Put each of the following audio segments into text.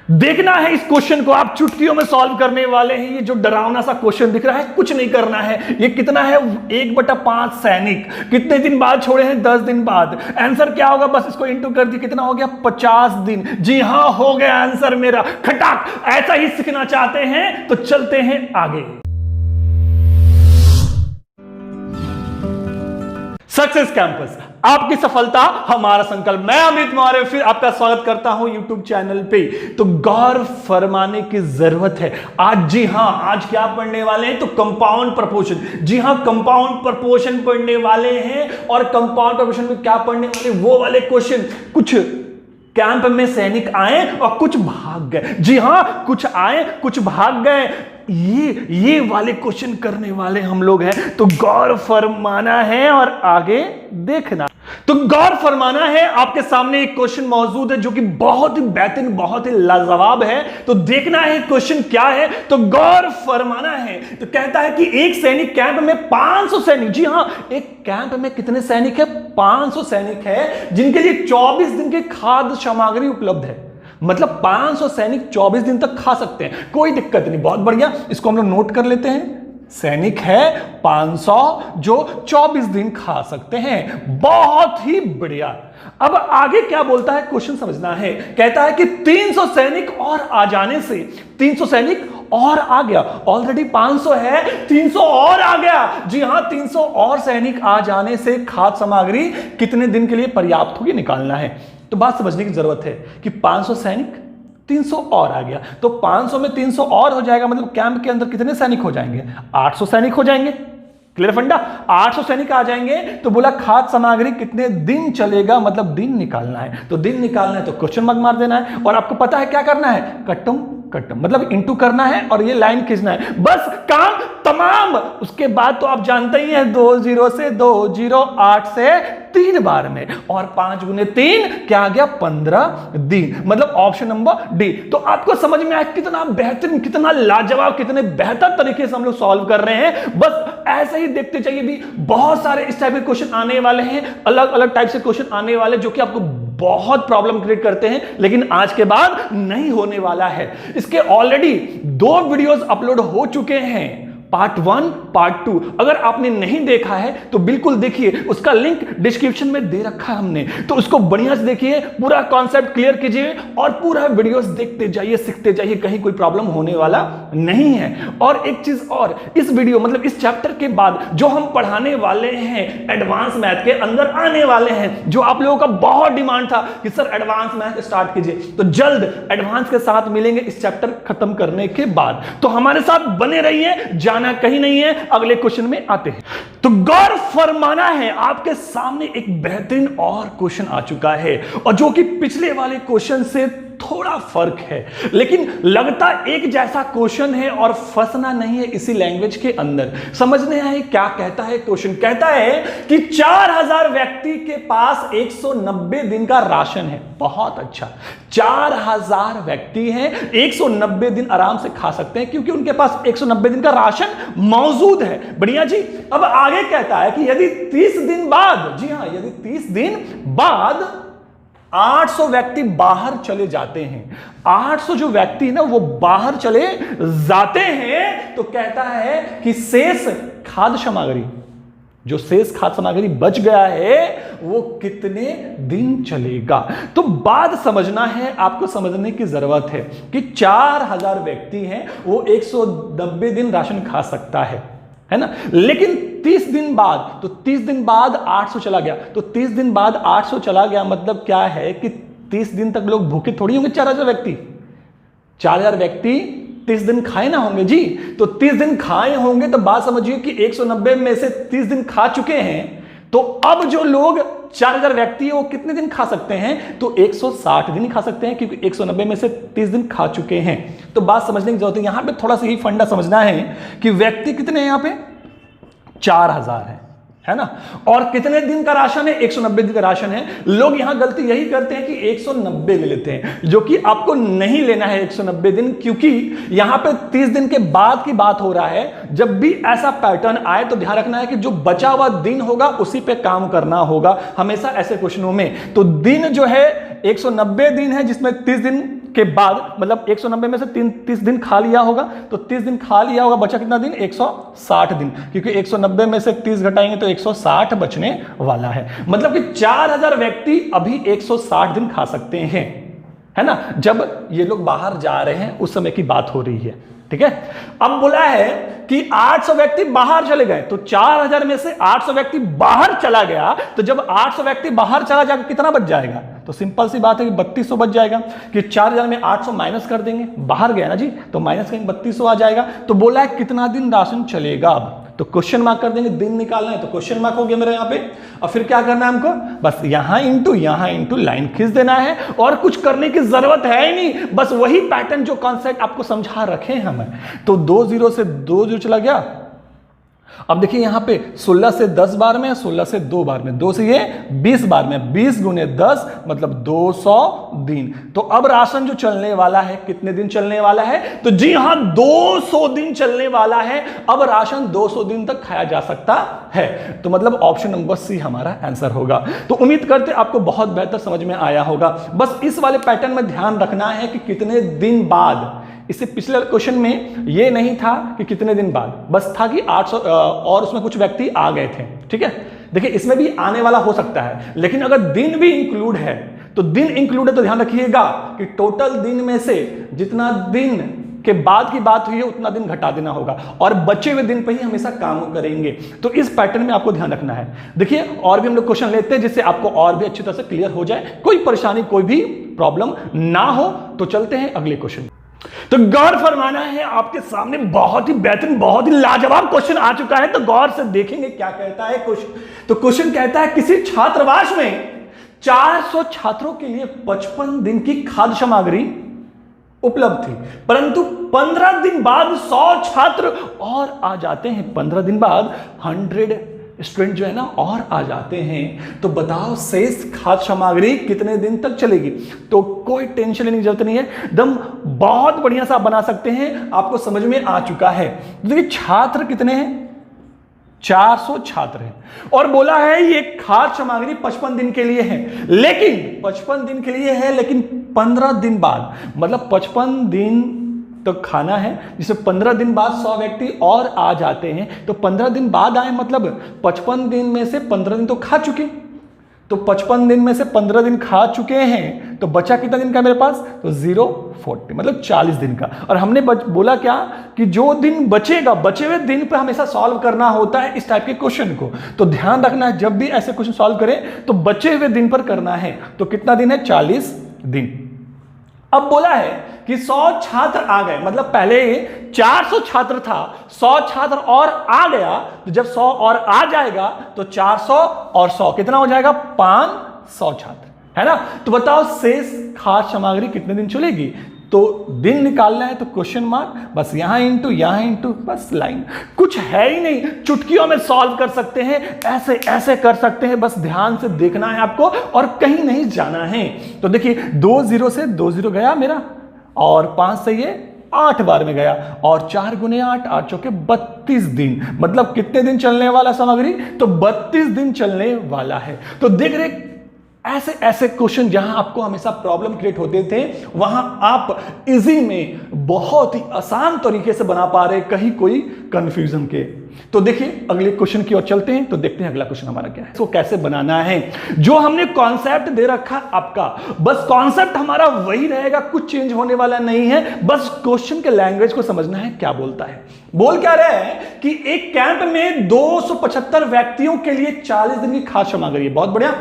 देखना है इस क्वेश्चन को, आप चुटकियों में सॉल्व करने वाले हैं। ये जो डरावना सा क्वेश्चन दिख रहा है, कुछ नहीं करना है। ये कितना है, 1/5 सैनिक कितने दिन बाद छोड़े हैं, 10 दिन बाद। आंसर क्या होगा, बस इसको इंटू कर दी, कितना हो गया, 50 दिन। जी हां, हो गया आंसर मेरा खटाक। ऐसा ही सीखना चाहते हैं तो चलते हैं आगे। सक्सेस कैंपस, आपकी सफलता हमारा संकल्प। मैं अमित मौर्य फिर आपका स्वागत करता हूं यूट्यूब चैनल पे। तो गौर फरमाने की जरूरत है आज। जी हां, आज क्या पढ़ने वाले हैं, तो कंपाउंड प्रपोर्शन। जी हां, कंपाउंड प्रपोर्शन पढ़ने वाले हैं। और कंपाउंड प्रपोर्शन में क्या पढ़ने वाले, वो वाले क्वेश्चन। कुछ कैंप में सैनिक आए और कुछ भाग गए। जी हां, कुछ आए कुछ भाग गए। ये वाले क्वेश्चन करने वाले हम लोग हैं। तो गौर फरमाना है और आगे देखना। तो गौर फरमाना है, आपके सामने एक क्वेश्चन मौजूद है जो कि बहुत ही बेहतरीन, बहुत ही लाजवाब है। तो देखना है क्वेश्चन क्या है, तो गौर फरमाना है। तो कहता है कि एक सैनिक कैंप में 500 सैनिक। जी हां, एक कैंप में कितने सैनिक है, 500 सैनिक है, जिनके लिए 24 दिन की खाद्य सामग्री उपलब्ध है। मतलब 500 सैनिक 24 दिन तक खा सकते हैं, कोई दिक्कत नहीं। बहुत बढ़िया, इसको हम लोग नोट कर लेते हैं। सैनिक है 500 जो 24 दिन खा सकते हैं। बहुत ही बढ़िया। अब आगे क्या बोलता है, क्वेश्चन समझना है। कहता है कि 300 सैनिक और आ जाने से, 300 सैनिक और आ गया, ऑलरेडी 500 है, 300 और आ गया। जी हां, 300 और सैनिक आ जाने से खाद्य सामग्री कितने दिन के लिए पर्याप्त होगी, निकालना है। तो बात समझने की जरूरत है कि 500 सैनिक, 300 और आ गया, तो 500 में 300 और हो जाएगा, मतलब कैंप के अंदर कितने सैनिक हो जाएंगे, 800 सैनिक हो जाएंगे। क्लियर फंडा, 800 सैनिक आ जाएंगे। तो बोला खाद्य सामग्री कितने दिन चलेगा, मतलब दिन निकालना है। तो दिन निकालना है तो क्वेश्चन मार्क मार देना है। और आपको पता है क्या करना है, कट्टम मतलब इंटू करना है और ये लाइन खींचना है, बस काम तमाम। उसके बाद तो आप जानते ही हैं, 2 0 से 2 0, 8 से 3 बार में, और 5 गुने 3 क्या आ गया, 15 दिन। मतलब ऑप्शन नंबर डी। तो आपको समझ में आया कितना बेहतरीन, कितना लाजवाब, कितने बेहतर तरीके से हम लोग सॉल्व कर रहे हैं। बस ऐसे ही देखते चाहिए। भी बहुत सारे इस टाइप के क्वेश्चन आने वाले हैं, अलग अलग टाइप से क्वेश्चन आने वाले, जो कि आपको बहुत प्रॉब्लम क्रिएट करते हैं, लेकिन आज के बाद नहीं होने वाला है। इसके ऑलरेडी 2 वीडियोस अपलोड हो चुके हैं, पार्ट 1 पार्ट 2। अगर आपने नहीं देखा है तो बिल्कुल देखिए, उसका लिंक डिस्क्रिप्शन में दे रखा है हमने। तो उसको बढ़िया से देखिए, पूरा कॉन्सेप्ट क्लियर कीजिए और पूरा वीडियोस देखते जाइए, सीखते जाइए, कहीं कोई प्रॉब्लम होने वाला नहीं है। और एक चीज और, इस वीडियो मतलब इस चैप्टर के बाद जो हम पढ़ाने वाले हैं, एडवांस मैथ के अंदर आने वाले हैं, जो आप लोगों का बहुत डिमांड था कि सर एडवांस मैथ स्टार्ट कीजिए, तो जल्द एडवांस के साथ मिलेंगे इस चैप्टर खत्म करने के बाद। तो हमारे साथ बने रहिए, जाना कहीं नहीं है। अगले क्वेश्चन में आते हैं। तो गौर फरमाना है, आपके सामने एक बेहतरीन और क्वेश्चन आ चुका है, और जो कि पिछले वाले क्वेश्चन से थोड़ा फर्क है, लेकिन लगता एक जैसा क्वेश्चन है और फंसना नहीं है इसी लैंग्वेज के अंदर। समझने आए क्या कहता है क्वेश्चन। कहता है कि 4000 व्यक्ति के पास 190 दिन का राशन है। बहुत अच्छा, 4000 व्यक्ति हैं, 190 दिन आराम से खा सकते हैं, क्योंकि उनके पास 190 दिन का राशन मौजूद है। बढ़िया जी। अब आगे कहता है कि यदि 30 दिन बाद, जी हां, यदि 30 दिन बाद 800 व्यक्ति बाहर चले जाते हैं, 800 जो व्यक्ति ना वो बाहर चले जाते हैं, तो कहता है कि शेष खाद्य सामग्री, जो शेष खाद्य सामग्री बच गया है, वो कितने दिन चलेगा। तो बात समझना है, आपको समझने की जरूरत है कि 4000 व्यक्ति हैं, वो 190 दिन राशन खा सकता है ना। लेकिन 30 दिन बाद, तो 30 दिन बाद 800 चला गया, तो 30 दिन बाद 800 चला गया, मतलब क्या है कि 30 दिन तक लोग भूखे थोड़ी होंगे। 4000 व्यक्ति, 4000 व्यक्ति 30 दिन खाए ना होंगे जी। तो 30 दिन खाए होंगे, तो बात समझिए कि 190 में से 30 दिन खा चुके हैं, तो अब जो लोग 4000 व्यक्ति है वो कितने दिन खा सकते हैं, तो 160 दिन खा सकते हैं, क्योंकि 190 में से 30 दिन खा चुके हैं। तो बात समझने की जरूरत है। यहां पे थोड़ा सा ही फंडा समझना है कि व्यक्ति कितने हैं, यहां पे 4000 है ना, और कितने दिन का राशन है, 190 दिन का राशन है। लोग यहां गलती यही करते हैं कि 190 ले लेते हैं, जो कि आपको नहीं लेना है 190 दिन, क्योंकि यहां पे 30 दिन के बाद की बात हो रहा है। जब भी ऐसा पैटर्न आए तो ध्यान रखना है कि जो बचा हुआ दिन होगा उसी पे काम करना होगा, हमेशा ऐसे क्वेश्चनों में। तो दिन जो है 190 दिन है, जिसमें 30 दिन के बाद, मतलब 190 में से 30 दिन खा लिया होगा, तो 30 दिन खा लिया होगा, बचा कितना दिन? 160 दिन, क्योंकि 190 में से 30 घटाएंगे तो 160 बचने वाला है। मतलब कि 4000 व्यक्ति अभी 160 दिन खा सकते हैं, है ना, जब ये लोग बाहर जा रहे हैं उस समय की बात हो रही है, ठीक है। अब बोला है कि 800 व्यक्ति बाहर चले गए, तो 4000 में से 800 व्यक्ति बाहर चला गया, तो जब 800 व्यक्ति बाहर चला जाएगा कितना बच जाएगा? तो सिंपल सी बात है कि 3200 बच जाएगा, कि 4000 में 800 माइनस कर देंगे, बाहर गया ना जी, तो माइनस करेंगे 3200 आ जाएगा। तो बोला है कितना दिन राशन चलेगा, अब तो क्वेश्चन मार्क कर देंगे, दिन निकालना है तो क्वेश्चन मार्क हो गया मेरे यहाँ पे। और फिर क्या करना है हमको? बस यहां इंटू लाइन खींच देना है, और कुछ करने की जरूरत है ही नहीं, बस वही पैटर्न जो कॉन्सेप्ट आपको समझा रखे हैं हमें। तो 2 0 से 2 0 चला गया। अब देखिए यहां पे 16 से 10 बार में, 16 से 2 बार में, 2 से ये 20 बार में, 20 गुने 10 मतलब 200 दिन। तो अब राशन जो चलने वाला है, कितने दिन चलने वाला है? तो जी हां, 200 दिन चलने वाला है। अब राशन 200 दिन तक खाया जा सकता है। तो मतलब ऑप्शन नंबर सी हमारा आंसर होगा। तो उम्मीद करते आपको बहुत बेहतर समझ में आया होगा। बस इस वाले पैटर्न में ध्यान रखना है कि कितने दिन बाद, इससे पिछले क्वेश्चन में ये नहीं था कि कितने दिन बाद, बस था कि 800 और उसमें कुछ व्यक्ति आ गए थे, ठीक है। देखिए इसमें भी आने वाला हो सकता है, लेकिन अगर दिन भी इंक्लूड है, तो दिन इंक्लूड है तो ध्यान रखिएगा कि टोटल दिन में से जितना दिन के बाद की बात हुई है उतना दिन घटा देना होगा, और बचे हुए दिन पे ही हमेशा काम करेंगे। तो इस पैटर्न में आपको ध्यान रखना है। देखिए और भी हम लोग क्वेश्चन लेते हैं जिससे आपको और भी अच्छी तरह से क्लियर हो जाए, कोई परेशानी कोई भी प्रॉब्लम ना हो। तो चलते हैं अगले क्वेश्चन। तो गौर फरमाना है, आपके सामने बहुत ही बेहतरीन, बहुत ही लाजवाब क्वेश्चन आ चुका है, तो गौर से देखेंगे क्या कहता है क्वेश्चन। तो क्वेश्चन कहता है किसी छात्रावास में 400 छात्रों के लिए 55 दिन की खाद्य सामग्री उपलब्ध थी, परंतु 15 दिन बाद 100 छात्र और आ जाते हैं, 15 दिन बाद 100 स्टूडेंट जो है ना और आ जाते हैं। तो बताओ शेष खाद्य सामग्री कितने दिन तक चलेगी? तो कोई टेंशन लेने की जरूरत नहीं है, एकदम बहुत बढ़िया सा बना सकते हैं, आपको समझ में आ चुका है। देखिए छात्र कितने हैं? 400 छात्र हैं, और बोला है ये खाद्य सामग्री 55 दिन के लिए है, लेकिन 55 दिन के लिए है, लेकिन 15 दिन बाद, मतलब 55 दिन तो खाना है, जिसे 15 दिन बाद 100 व्यक्ति और आ जाते हैं। तो 15 दिन बाद आए, मतलब 55 दिन में से 15 दिन तो खा चुके, तो 55 दिन में से 15 दिन खा चुके हैं, तो बचा कितना दिन का मेरे पास? तो 040, मतलब 40 दिन का। और हमने बोला क्या कि जो दिन बचेगा, बचे हुए दिन पर हमेशा सॉल्व करना होता है इस टाइप के क्वेश्चन को। तो ध्यान रखना है जब भी ऐसे क्वेश्चन सॉल्व करें तो बचे हुए दिन पर करना है। तो कितना दिन है? 40 दिन। अब बोला है कि 100 छात्र आ गए, मतलब पहले 400 छात्र था, 100 छात्र और आ गया, तो जब 100 और आ जाएगा तो 400 और 100 कितना हो जाएगा? 500 छात्र, है ना। तो बताओ शेष खाद्य सामग्री कितने दिन चलेगी? तो दिन निकालना है तो क्वेश्चन मार्क, बस यहां इंटू बस लाइन, कुछ है ही नहीं, चुटकियों में सॉल्व कर सकते हैं, ऐसे ऐसे कर सकते हैं, बस ध्यान से देखना है आपको और कहीं नहीं जाना है। तो देखिए 2 0 से 2 0 गया मेरा, और 5 से ये 8 बार में गया, और 4 गुने 8, 8 चौके 32 दिन, मतलब कितने दिन चलने वाला सामग्री? तो 32 दिन चलने वाला है। तो देख रहे ऐसे ऐसे क्वेश्चन जहां आपको हमेशा प्रॉब्लम क्रिएट होते थे, वहां आप इजी में बहुत ही आसान तरीके से बना पा रहे, कहीं कोई कंफ्यूजन के। तो देखिए अगले क्वेश्चन की ओर चलते हैं। तो देखते हैं अगला क्वेश्चन हमारा क्या है, इसको कैसे बनाना है। जो हमने कॉन्सेप्ट दे रखा आपका, बस कॉन्सेप्ट हमारा वही रहेगा, कुछ चेंज होने वाला नहीं है, बस क्वेश्चन के लैंग्वेज को समझना है क्या बोलता है। बोल क्या रहे हैं कि एक कैंप में 275 व्यक्तियों के लिए 40 दिन की खाद्य सामग्री है। बहुत बढ़िया।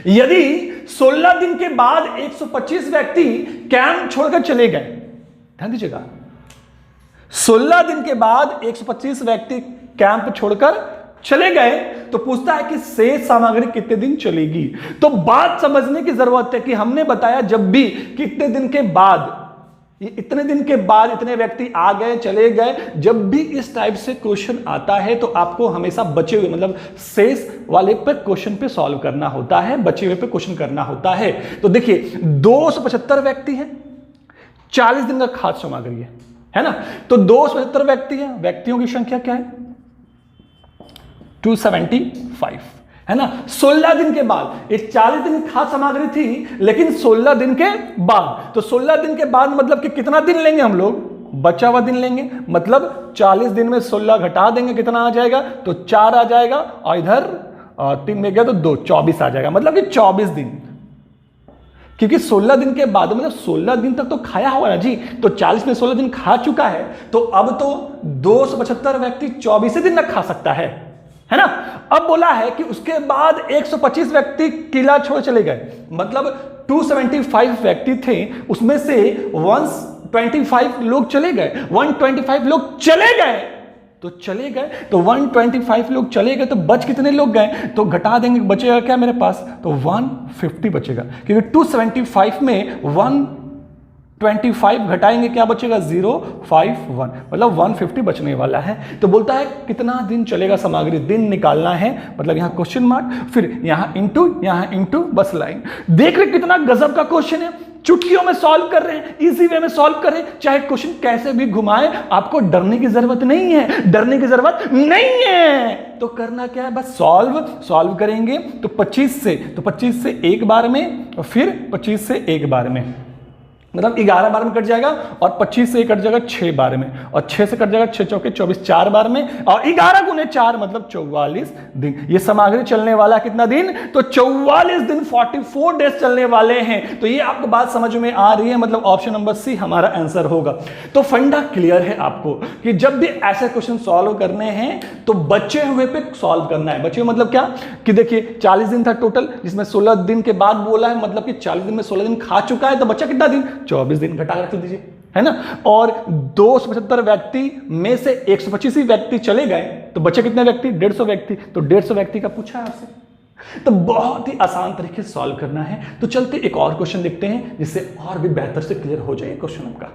यदि 16 दिन के बाद 125 व्यक्ति कैंप छोड़कर चले गए, ध्यान दीजिएगा, 16 दिन के बाद 125 व्यक्ति कैंप छोड़कर चले गए, तो पूछता है कि शेष सामग्री कितने दिन चलेगी। तो बात समझने की जरूरत है कि हमने बताया जब भी कितने दिन के बाद, इतने दिन के बाद इतने व्यक्ति आ गए चले गए, जब भी इस टाइप से क्वेश्चन आता है तो आपको हमेशा बचे हुए, मतलब शेष वाले पे क्वेश्चन पे सॉल्व करना होता है, बचे हुए पे क्वेश्चन करना होता है। तो देखिए 275 व्यक्ति है, 40 दिन का खाद्य सामग्री है ना। तो 275 व्यक्ति है, व्यक्तियों की संख्या क्या है? 275, है ना। 16 दिन के बाद, ये 40 दिन की खाद्य सामग्री थी, लेकिन 16 दिन के बाद, तो 16 दिन के बाद मतलब कि कितना दिन लेंगे हम लोग, बचा हुआ दिन लेंगे, मतलब 40 दिन में 16 घटा देंगे, कितना आ जाएगा, तो 4 आ जाएगा, और इधर 3 में गया तो 2, 24 आ जाएगा, मतलब कि 24 दिन। क्योंकि 16 दिन के बाद मतलब 16 दिन तक तो खाया हुआ है जी, तो 40 में 16 दिन खा चुका है, तो अब तो 275 व्यक्ति 24 दिन तक खा सकता है ना। अब बोला है कि उसके बाद 125 व्यक्ति किला छोड़ चले गए, मतलब 275 व्यक्ति थे, उसमें से 125 लोग चले गए, 125 लोग चले गए, तो चले गए, तो 125 लोग चले गए, तो बच कितने लोग गए, तो घटा देंगे, बचेगा क्या मेरे पास, तो 150 बचेगा, क्योंकि 275 में 125 घटाएंगे, क्या बचेगा, 051, मतलब 150 बचने वाला है। तो बोलता है कितना दिन चलेगा सामग्री, दिन निकालना है, मतलब यहां क्वेश्चन मार्क, फिर यहां इंटू बस लाइन। देख रहे कितना गजब का क्वेश्चन है, चुटकियों में सॉल्व कर रहे हैं, इजी वे में सॉल्व कर रहे हैं, चाहे क्वेश्चन कैसे भी घुमाए, आपको डरने की जरूरत नहीं है, डरने की जरूरत नहीं है। तो करना क्या है, बस सॉल्व करेंगे, तो 25 से एक बार में, और फिर 25 से एक बार में, मतलब 11 बार में कट जाएगा, और 25 से कट जाएगा 6 बार में, और 6 से कट जाएगा 6 चौके 24, 4 बार में, और 11 गुने 4 मतलब 44 दिन। ये सामग्री चलने वाला कितना दिन, तो 44 दिन, 44 डेज चलने वाले हैं। तो ये आपको बात समझ में आ रही है, मतलब ऑप्शन नंबर सी हमारा आंसर होगा। तो फंडा क्लियर है आपको कि जब भी ऐसे क्वेश्चन सॉल्व करने हैं तो बचे हुए पे सॉल्व करना है। बचे हुए मतलब क्या, कि देखिए 40 दिन था टोटल, जिसमें 16 दिन के बाद बोला है, मतलब कि 40 दिन में 16 दिन खा चुका है, तो बच्चा कितना दिन, 24 दिन घटा रख दीजिए, है ना। और 275 व्यक्ति में से 125 ही व्यक्ति चले गए, तो बचे कितने व्यक्ति, 150 व्यक्ति, तो 150 व्यक्ति का पूछा है आपसे। तो बहुत ही आसान तरीके से सॉल्व करना है। तो चलते एक और क्वेश्चन देखते हैं, जिससे और भी बेहतर से क्लियर हो जाए क्वेश्चन आपका।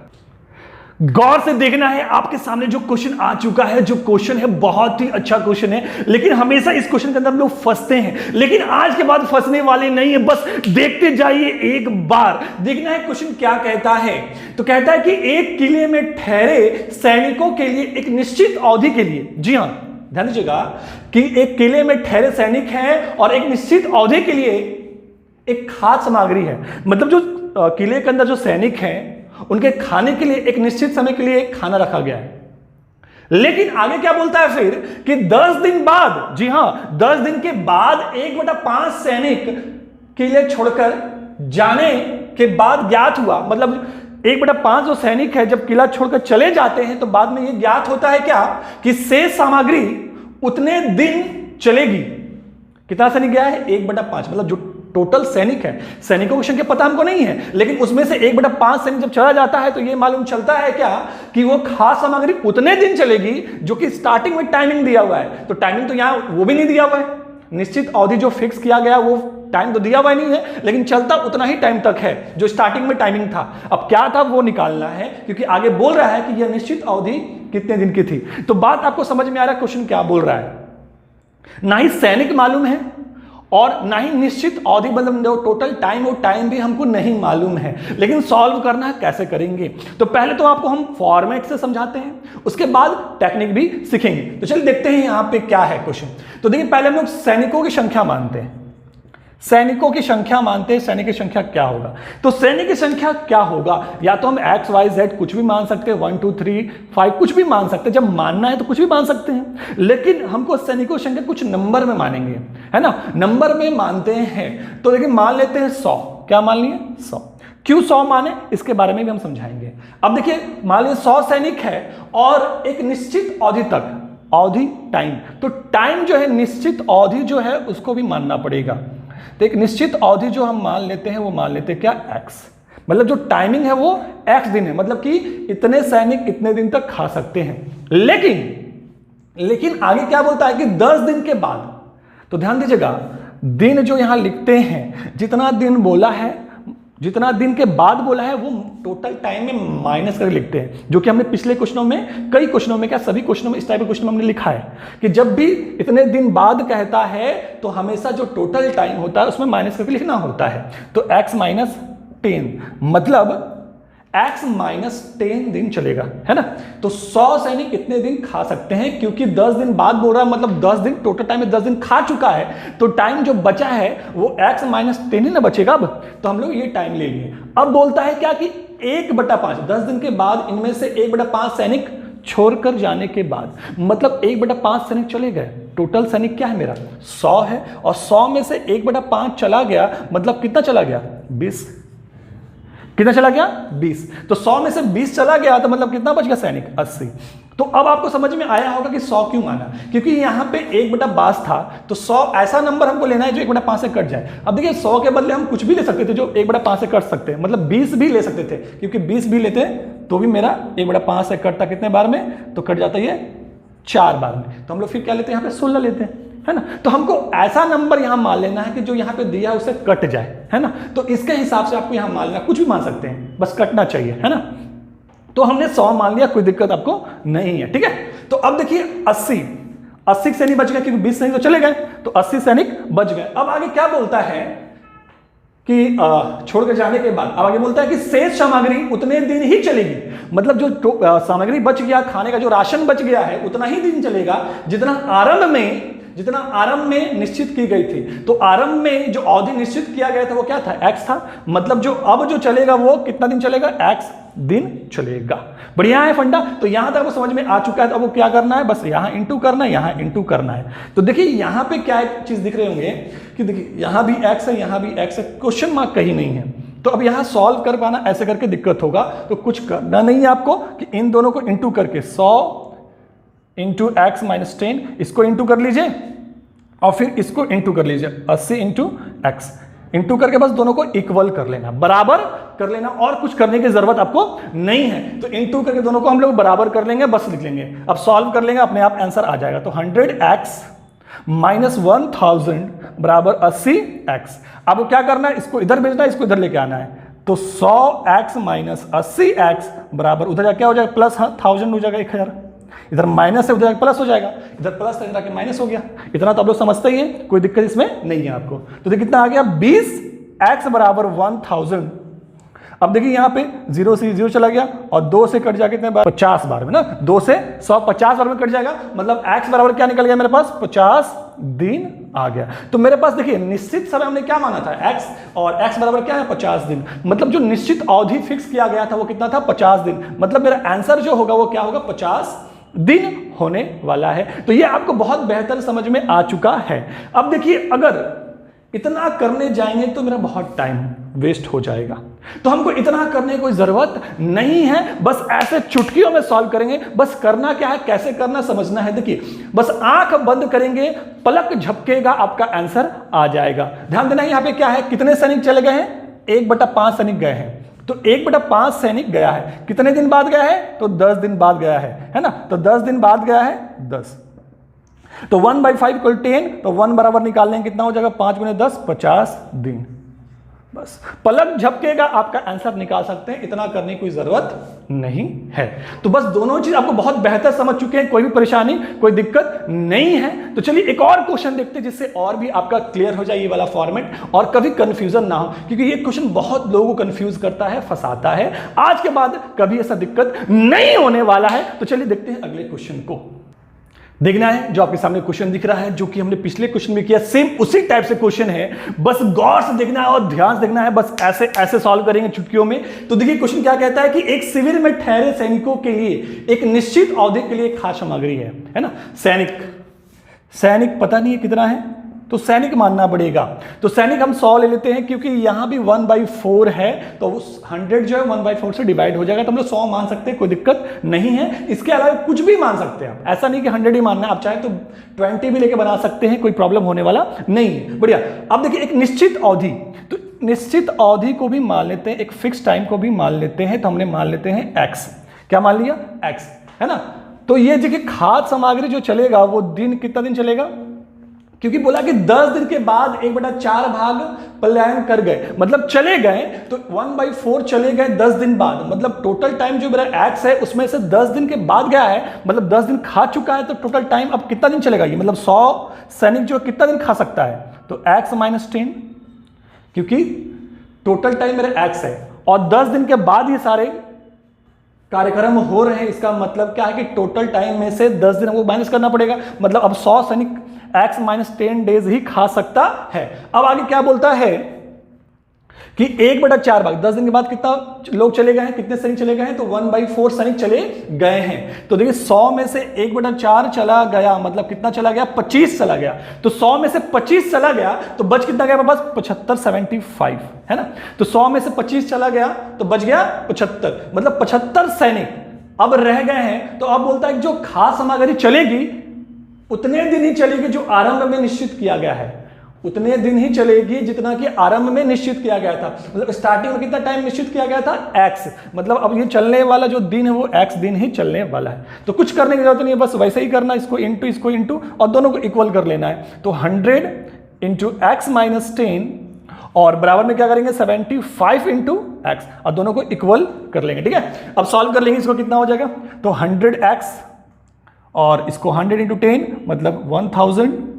गौर से देखना है, आपके सामने जो क्वेश्चन आ चुका है, जो क्वेश्चन है बहुत ही अच्छा क्वेश्चन है, लेकिन हमेशा इस क्वेश्चन के अंदर हम लोग फंसते हैं, लेकिन आज के बाद फंसने वाले नहीं है, बस देखते जाइए, एक बार देखना है क्वेश्चन क्या कहता है। तो कहता है कि एक किले में ठहरे सैनिकों के लिए एक निश्चित अवधि के लिए, जी हां ध्यान दीजिएगा, कि एक किले में ठहरे सैनिक हैं और एक निश्चित अवधि के लिए एक खाद्य सामग्री है, मतलब जो किले के अंदर जो सैनिक हैं उनके खाने के लिए एक निश्चित समय के लिए एक खाना रखा गया है। लेकिन आगे क्या बोलता है फिर, कि 10 दिन बाद, जी हां 10 दिन के बाद 1/5 सैनिक किले छोड़कर जाने के बाद ज्ञात हुआ, मतलब 1/5 जो सैनिक है जब किला छोड़कर चले जाते हैं, तो बाद में यह ज्ञात होता है क्या, कि शेष सामग्री उतने दिन चलेगी। कितना सैनिक गया है, 1/5, मतलब जो टोटल सैनिक है, सैनिकों की संख्या पता हमको नहीं है, लेकिन उसमें से 1/5 सैनिक जब चला जाता है, तो यह मालूम चलता है क्या, कि वो खाद्य सामग्री उतने दिन चलेगी, जो कि स्टार्टिंग में टाइमिंग दिया हुआ है। तो टाइमिंग तो यहां वो भी नहीं दिया हुआ है, निश्चित अवधि जो फिक्स किया गया वो टाइम तो दिया हुआ नहीं है, लेकिन चलता उतना ही टाइम तक है जो स्टार्टिंग में टाइमिंग था। अब क्या था वो निकालना है, क्योंकि आगे बोल रहा है कि यह निश्चित अवधि कितने दिन की थी। तो बात आपको समझ में आ रहा है क्वेश्चन क्या बोल रहा है, ना ही सैनिक मालूम है और ना ही निश्चित अवधि, मतलब टोटल टाइम, और टाइम भी हमको नहीं मालूम है, लेकिन सॉल्व करना है कैसे करेंगे। तो पहले तो आपको हम फॉर्मेट से समझाते हैं, उसके बाद टेक्निक भी सीखेंगे। तो चलिए देखते हैं यहां पे क्या है क्वेश्चन। तो देखिए पहले हम लोग सैनिकों की संख्या मानते हैं, सैनिकों की संख्या मानते हैं, सैनिक की संख्या क्या होगा। तो सैनिक की संख्या क्या होगा, या तो हम एक्स वाई जेड कुछ भी मान सकते हैं, 1 2 3 5 कुछ भी मान सकते हैं, जब मानना है तो कुछ भी मान सकते हैं, लेकिन हमको सैनिकों की संख्या कुछ नंबर में मानेंगे, है ना, नंबर में मानते हैं। तो देखिए मान लेते हैं 100, क्या मान लिए 100, क्यों 100 माने इसके बारे में भी हम समझाएंगे। अब देखिए मान लीजिए 100 सैनिक है और एक निश्चित अवधि तक, अवधि टाइम, तो टाइम जो है निश्चित अवधि जो है उसको भी मानना पड़ेगा। तो एक निश्चित अवधि जो हम मान लेते हैं वो मान लेते हैं क्या, x, मतलब जो टाइमिंग है वो x दिन है, मतलब कि इतने सैनिक इतने दिन तक खा सकते हैं। लेकिन आगे क्या बोलता है कि 10 दिन के बाद, तो ध्यान दीजिएगा दिन जो यहां लिखते हैं, जितना दिन बोला है, जितना दिन के बाद बोला है, वो टोटल टाइम में माइनस करके लिखते हैं, जो कि हमने पिछले क्वेश्चनों में, कई क्वेश्चनों में, क्या सभी क्वेश्चनों में, इस टाइप के क्वेश्चन में हमने लिखा है कि जब भी इतने दिन बाद कहता है तो हमेशा जो टोटल टाइम होता है उसमें माइनस करके लिखना होता है। तो x - 10, मतलब x -10 दिन चलेगा, है ना। तो 100 सैनिक कितने दिन खा सकते हैं, क्योंकि 10 दिन बाद बोल रहा है, मतलब 10 दिन टोटल टाइम में 10 दिन खा चुका है, तो टाइम जो बचा है वो x -10 ही ना बचेगा अब। तो हम लोग ये टाइम ले लिए। अब बोलता है क्या कि 1/5 10 दिन के बाद इनमें से 1/5 सैनिक छोड़कर जाने के बाद, मतलब 1/5 सैनिक चले गए। टोटल सैनिक क्या है मेरा 100 है, और 100 में से 1/5 चला गया, मतलब कितना चला गया 20। कितना चला गया 20। तो 100 में से 20 चला गया, तो मतलब कितना बच गया सैनिक 80। तो अब आपको समझ में आया होगा कि 100 क्यों माना, क्योंकि यहां पे 1/5 था, तो 100 ऐसा नंबर हमको लेना है जो 1/5 से कट जाए। अब देखिए 100 के बदले हम कुछ भी ले सकते थे जो 1/5 से कट सकते हैं, मतलब 20 भी ले सकते थे, क्योंकि 20 भी लेते तो भी मेरा 1/5 से कटता कितने बार में, तो कट जाता ये 4 बार में। तो हम लोग फिर क्या लेते हैं, यहाँ पे 16 लेते हैं, है ना। तो हमको ऐसा नंबर यहां मान लेना है कि जो यहां पे दिया है उसे कट जाए, है ना। तो इसके हिसाब से आपको यहां मान लेना, कुछ भी मान सकते हैं, बस कटना चाहिए, है ना। तो हमने 100 मान लिया, कोई दिक्कत आपको नहीं है, ठीक है। तो अब देखिए 80 सैनिक बच गए, क्योंकि 20 सैनिक तो चले गए, तो 80 सैनिक बच गए। अब आगे क्या बोलता है कि छोड़कर जाने के बाद अब आगे बोलता है कि शेष सामग्री उतने दिन ही चलेगी, मतलब जो सामग्री बच गया, खाने का जो राशन बच गया है उतना ही दिन चलेगा जितना आरंभ में निश्चित की गई थी। तो आरंभ में जो अवधि निश्चित किया गया था वो क्या था, x था, मतलब जो अब जो चलेगा वो कितना दिन चलेगा, x दिन चलेगा। बढ़िया है फंडा। तो यहां तक वो समझ में आ चुका है। तो अब वो क्या करना है, बस यहां इंटू करना है, यहां इंटू करना है। तो देखिए यहां पे क्या एक चीज दिख रहे होंगे कि देखिए यहां भी x है, यहां भी x है, क्वेश्चन मार्क कहीं नहीं है। तो अब यहां सॉल्व कर पाना ऐसे करके दिक्कत होगा, तो कुछ करना नहीं है आपको कि इन दोनों को इंटू करके 100 इंटू x -10 इसको इंटू कर लीजिए, और फिर इसको इंटू कर लीजिए 80 इंटू x इंटू करके बस दोनों को इक्वल कर लेना, बराबर कर लेना, और कुछ करने की जरूरत आपको नहीं है। तो इंटू करके दोनों को हम लोग बराबर कर लेंगे, बस लिख लेंगे। अब सॉल्व कर लेंगे, अपने आप आंसर आ जाएगा। तो 100x -1000 बराबर 80x। अब क्या करना है, इसको इधर भेजना है, इसको इधर लेके आना है। तो 100x -80x बराबर उधर जाके क्या हो जाएगा, प्लस 1000 हो जाएगा 1000, इधर माइनस है उधर प्लस हो जाएगा, इधर प्लस था इधर माइनस हो गया। इतना तो आप लोग समझते ही हैं, कोई दिक्कत इसमें नहीं है आपको। तो देखिए कितना आ गया 20x बराबर 1000। अब देखिए यहाँ पे 0 से 0 चला गया, और 2 से कट जाके कितने बार, 50 बार में ना, 2 से 100 50 बार में कट जाएगा, मतलब x बराबर क्या निकल गया मेरे पास, 50 दिन आ गया। तो मेरे पास देखिए निश्चित समय हमने क्या माना था x, और x बराबर क्या है 50 दिन, मतलब जो निश्चित अवधि फिक्स किया गया था वो कितना था 50 दिन, मतलब मेरा आंसर जो होगा वो क्या होगा 50 दिन होने वाला है। तो ये आपको बहुत बेहतर समझ में आ चुका है। अब देखिए अगर इतना करने जाएंगे तो मेरा बहुत टाइम वेस्ट हो जाएगा, तो हमको इतना करने की कोई जरूरत नहीं है, बस ऐसे चुटकियों में सॉल्व करेंगे। बस करना क्या है, कैसे करना समझना है। देखिए बस आंख बंद करेंगे, पलक झपकेगा, आपका आंसर आ जाएगा। ध्यान देना यहाँ पे क्या है, कितने सैनिक चले गए हैं, 1/5 सैनिक गए हैं। तो 1/5 सैनिक गया है, कितने दिन बाद गया है, तो 10 दिन बाद गया है ना। तो 10 दिन बाद गया है 10, तो 1/5 = 10, तो 1 बराबर निकाल लेंगे कितना हो जाएगा, 5 × 10 50 दिन। बस पलक झपकेगा, आपका आंसर निकाल सकते हैं, इतना करने की कोई जरूरत नहीं है। तो बस दोनों चीज आपको बहुत बेहतर समझ चुके हैं, कोई भी परेशानी कोई दिक्कत नहीं है। तो चलिए एक और क्वेश्चन देखते हैं जिससे और भी आपका क्लियर हो जाए ये वाला फॉर्मेट, और कभी कंफ्यूजन ना हो, क्योंकि ये क्वेश्चन बहुत लोगों को कंफ्यूज करता है, फंसाता है। आज के बाद कभी ऐसा दिक्कत नहीं होने वाला है। तो चलिए देखते हैं अगले क्वेश्चन को। देखना है जो आपके सामने क्वेश्चन दिख रहा है, जो कि हमने पिछले क्वेश्चन में किया, सेम उसी टाइप से क्वेश्चन है, बस गौर से देखना है और ध्यान से देखना है, बस ऐसे ऐसे सॉल्व करेंगे चुटकियों में। तो देखिए क्वेश्चन क्या कहता है कि एक शिविर में ठहरे सैनिकों के लिए एक निश्चित अवधि के लिए खाद्य सामग्री है ना। सैनिक पता नहीं है कितना है, तो सैनिक मानना पड़ेगा। तो सैनिक हम 100 ले लेते हैं, क्योंकि यहां भी 1/4 है, तो 100 जो है 1/4 से डिवाइड हो जाएगा, तो हम लोग 100 मान सकते हैं, कोई दिक्कत नहीं है। इसके अलावा कुछ भी मान सकते हैं आप, ऐसा नहीं कि 100 ही मानना है, आप चाहे तो 20 भी लेके बना सकते हैं, कोई प्रॉब्लम होने वाला नहीं है। बढ़िया। अब देखिए एक निश्चित अवधि, तो निश्चित अवधि को भी मान लेते हैं, एक फिक्स टाइम को भी मान लेते हैं। तो हमने मान लेते हैं x, क्या मान लिया x, है ना। तो ये देखिए खाद्य सामग्री जो चलेगा वो दिन कितना दिन चलेगा, क्योंकि बोला कि 10 दिन के बाद 1/4 भाग पलायन कर गए, मतलब चले गए, तो 1/4 चले गए 10 दिन बाद, मतलब टोटल टाइम जो मेरा x है उसमें से 10 दिन के बाद गया है, मतलब 10 दिन खा चुका है। तो टोटल टाइम अब कितना दिन चलेगा ये, मतलब 100 सैनिक जो कितना दिन खा सकता है, तो x -10, क्योंकि टोटल टाइम मेरा x है, और 10 दिन के बाद ये सारे कार्यक्रम हो रहे हैं, इसका मतलब क्या है कि टोटल टाइम में से 10 दिन हमको माइनस करना पड़ेगा, मतलब अब 100 सैनिक x माइनस 10 डेज ही खा सकता है। अब आगे क्या बोलता है कि 1/4 भाग 10 दिन के बाद कितना लोग चले गए हैं, कितने सैनिक चले गए हैं, तो 1/4 सैनिक चले गए हैं। तो देखिए 100 में से 1/4 चला गया, मतलब कितना चला गया, 25 चला गया। तो 100 में से 25 चला गया तो बच कितना गया बस 75, 75 है ना। तो 100 में से 25 चला गया तो बच गया 75, मतलब 75 सैनिक अब रह गए हैं। तो अब बोलता है जो खास सामग्री चलेगी उतने दिन ही चलेगी जो आरंभ में निश्चित किया गया है, उतने दिन ही चलेगी जितना कि आरंभ में निश्चित किया गया था। मतलब स्टार्टिंग में कितना टाइम निश्चित किया गया था, x, मतलब अब ये चलने वाला जो दिन है वो x दिन ही चलने वाला है। तो कुछ करने की जरूरत नहीं है, बस वैसे ही करना, इसको इंटू और दोनों को इक्वल कर लेना है। तो 100 इंटू x माइनस 10 और बराबर में क्या करेंगे 75 इंटू एक्स और दोनों को इक्वल कर लेंगे। ठीक है, अब सॉल्व कर लेंगे, इसको कितना हो जाएगा, तो 100x और इसको 100 इंटू 10 मतलब 1000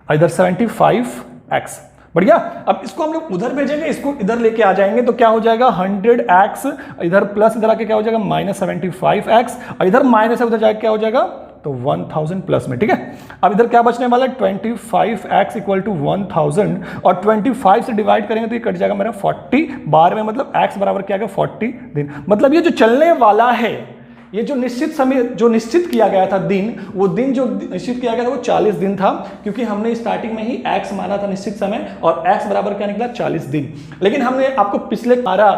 इधर 75x। बढ़िया, अब इसको हम लोग उधर भेजेंगे, इसको इधर लेके आ जाएंगे तो क्या हो जाएगा 100x इधर प्लस इधर आके क्या हो जाएगा माइनस 75x और इधर माइनस है उधर जाके क्या हो जाएगा तो 1000 प्लस में। ठीक है, अब इधर क्या बचने वाला है 25x इक्वल टू 1000 और 25 से डिवाइड करेंगे तो ये कट जाएगा मेरा 40 बार में, मतलब x बराबर क्या आएगा 40 दिन। मतलब ये जो चलने वाला है, ये जो निश्चित समय जो निश्चित किया गया था दिन, वो दिन जो निश्चित किया गया था वो 40 दिन था, क्योंकि हमने स्टार्टिंग में ही x माना था निश्चित समय और x बराबर क्या निकला 40 दिन। लेकिन हमने आपको पिछले हमारा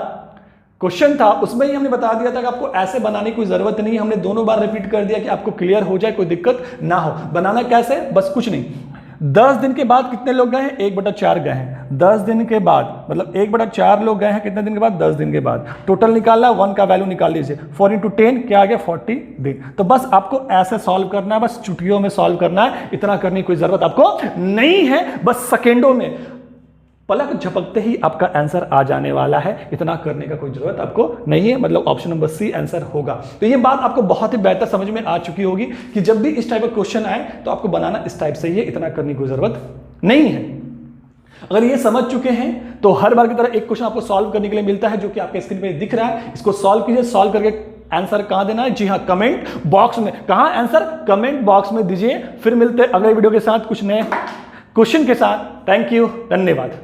क्वेश्चन था उसमें ही हमने बता दिया था कि आपको ऐसे बनाने की कोई जरूरत नहीं, हमने दोनों बार रिपीट कर दिया कि आपको क्लियर हो जाए, कोई दिक्कत ना हो। बनाना कैसे, बस कुछ नहीं, 10 दिन के बाद कितने लोग गए हैं 1/4 गए हैं, 10 दिन के बाद मतलब 1/4 लोग गए हैं कितने दिन के बाद 10 दिन के बाद, टोटल निकालना 1 का वैल्यू निकाल लीजिए, 4 इंटू 10 क्या आ गया 40 दिन। तो बस आपको ऐसे सॉल्व करना है, बस चुटकियों में सॉल्व करना है, इतना करने की कोई जरूरत आपको नहीं है, बस सेकेंडों में पलक झपकते ही आपका आंसर आ जाने वाला है, इतना करने का कोई जरूरत आपको नहीं है, मतलब ऑप्शन नंबर सी आंसर होगा। तो ये बात आपको बहुत ही बेहतर समझ में आ चुकी होगी कि जब भी इस टाइप का क्वेश्चन आए तो आपको बनाना इस टाइप से ही है, इतना करने की कोई जरूरत नहीं है। अगर ये समझ चुके हैं तो हर बार की तरह एक क्वेश्चन आपको सॉल्व करने के लिए मिलता है जो कि आपके स्क्रीन पे दिख रहा है, इसको सॉल्व कीजिए। सॉल्व करके आंसर कहां देना है, जी हाँ कमेंट बॉक्स में। कहां आंसर, कमेंट बॉक्स में दीजिए। फिर मिलते हैं अगले वीडियो के साथ कुछ नए क्वेश्चन के साथ। थैंक यू, धन्यवाद।